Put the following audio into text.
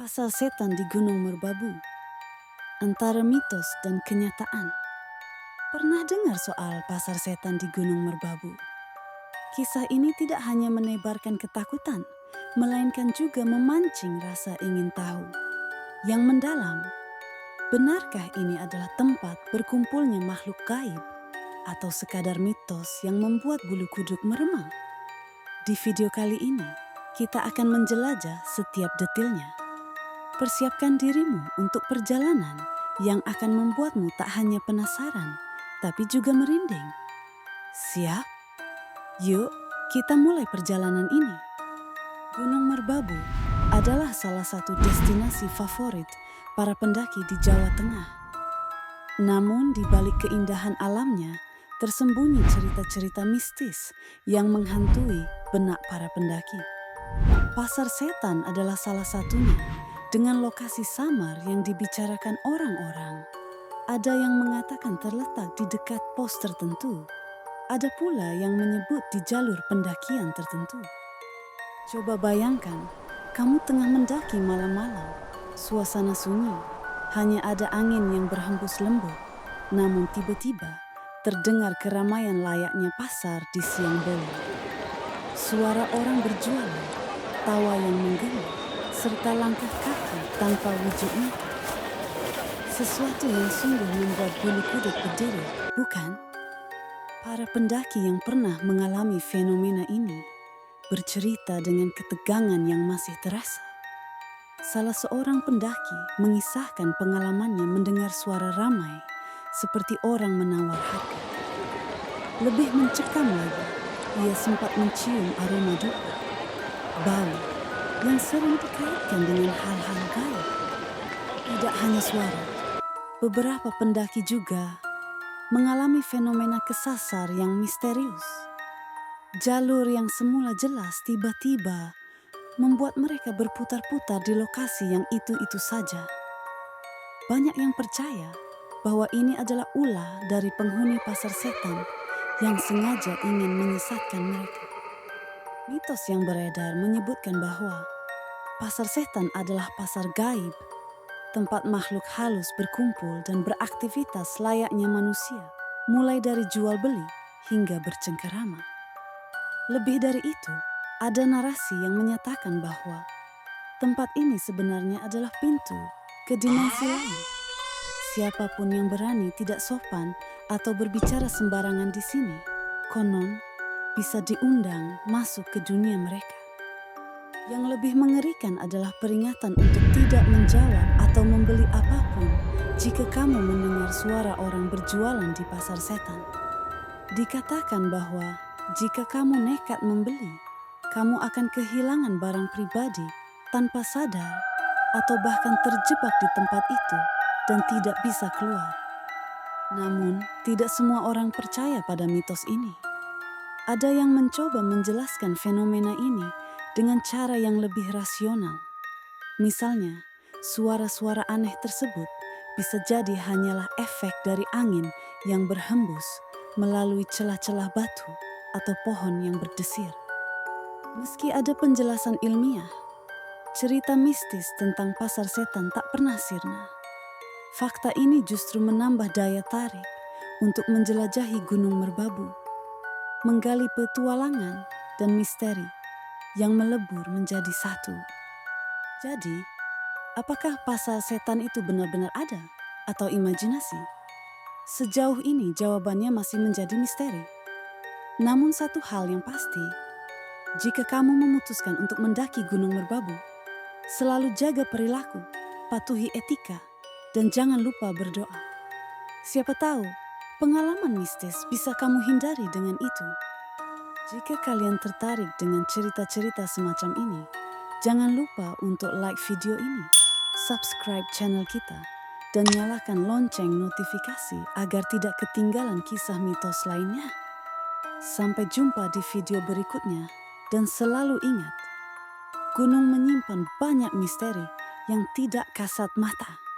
Pasar setan di Gunung Merbabu, antara mitos dan kenyataan. Pernah dengar soal pasar setan di Gunung Merbabu? Kisah ini tidak hanya menebarkan ketakutan, melainkan juga memancing rasa ingin tahu yang mendalam. Benarkah ini adalah tempat berkumpulnya makhluk gaib atau sekadar mitos yang membuat bulu kuduk meremang? Di video kali ini, kita akan menjelajah setiap detilnya. Persiapkan dirimu untuk perjalanan yang akan membuatmu tak hanya penasaran, tapi juga merinding. Siap? Yuk, kita mulai perjalanan ini. Gunung Merbabu adalah salah satu destinasi favorit para pendaki di Jawa Tengah. Namun di balik keindahan alamnya, tersembunyi cerita-cerita mistis yang menghantui benak para pendaki. Pasar Setan adalah salah satunya, dengan lokasi samar yang dibicarakan orang-orang. Ada yang mengatakan terletak di dekat pos tertentu. Ada pula yang menyebut di jalur pendakian tertentu. Coba bayangkan, kamu tengah mendaki malam-malam. Suasana sunyi, hanya ada angin yang berhembus lembut. Namun tiba-tiba terdengar keramaian layaknya pasar di siang bolong. Suara orang berjualan, tawa yang menggema, serta langkah kaki tanpa wujud nyata. Sesuatu yang sungguh membuat bulu kuduk berdiri, bukan? Para pendaki yang pernah mengalami fenomena ini bercerita dengan ketegangan yang masih terasa. Salah seorang pendaki mengisahkan pengalamannya mendengar suara ramai seperti orang menawar harga. Lebih mencekam lagi, ia sempat mencium aroma duka, bau yang sering dikaitkan dengan hal-hal gaib. Tidak hanya suara, beberapa pendaki juga mengalami fenomena kesasar yang misterius. Jalur yang semula jelas tiba-tiba membuat mereka berputar-putar di lokasi yang itu-itu saja. Banyak yang percaya bahwa ini adalah ulah dari penghuni pasar setan yang sengaja ingin menyesatkan mereka. Mitos yang beredar menyebutkan bahwa pasar setan adalah pasar gaib, tempat makhluk halus berkumpul dan beraktivitas layaknya manusia, mulai dari jual beli hingga bercengkerama. Lebih dari itu, ada narasi yang menyatakan bahwa tempat ini sebenarnya adalah pintu ke dimensi lain. Siapapun yang berani tidak sopan atau berbicara sembarangan di sini, konon bisa diundang masuk ke dunia mereka. Yang lebih mengerikan adalah peringatan untuk tidak menjawab atau membeli apapun jika kamu mendengar suara orang berjualan di pasar setan. Dikatakan bahwa jika kamu nekat membeli, kamu akan kehilangan barang pribadi tanpa sadar atau bahkan terjebak di tempat itu dan tidak bisa keluar. Namun, tidak semua orang percaya pada mitos ini. Ada yang mencoba menjelaskan fenomena ini dengan cara yang lebih rasional. Misalnya, suara-suara aneh tersebut bisa jadi hanyalah efek dari angin yang berhembus melalui celah-celah batu atau pohon yang berdesir. Meski ada penjelasan ilmiah, cerita mistis tentang pasar setan tak pernah sirna. Fakta ini justru menambah daya tarik untuk menjelajahi Gunung Merbabu, menggali petualangan dan misteri yang melebur menjadi satu. Jadi, apakah pasar setan itu benar-benar ada atau imajinasi? Sejauh ini jawabannya masih menjadi misteri. Namun satu hal yang pasti, jika kamu memutuskan untuk mendaki Gunung Merbabu, selalu jaga perilaku, patuhi etika, dan jangan lupa berdoa. Siapa tahu, pengalaman mistis bisa kamu hindari dengan itu. Jika kalian tertarik dengan cerita-cerita semacam ini, jangan lupa untuk like video ini, subscribe channel kita, dan nyalakan lonceng notifikasi agar tidak ketinggalan kisah mitos lainnya. Sampai jumpa di video berikutnya, dan selalu ingat, gunung menyimpan banyak misteri yang tidak kasat mata.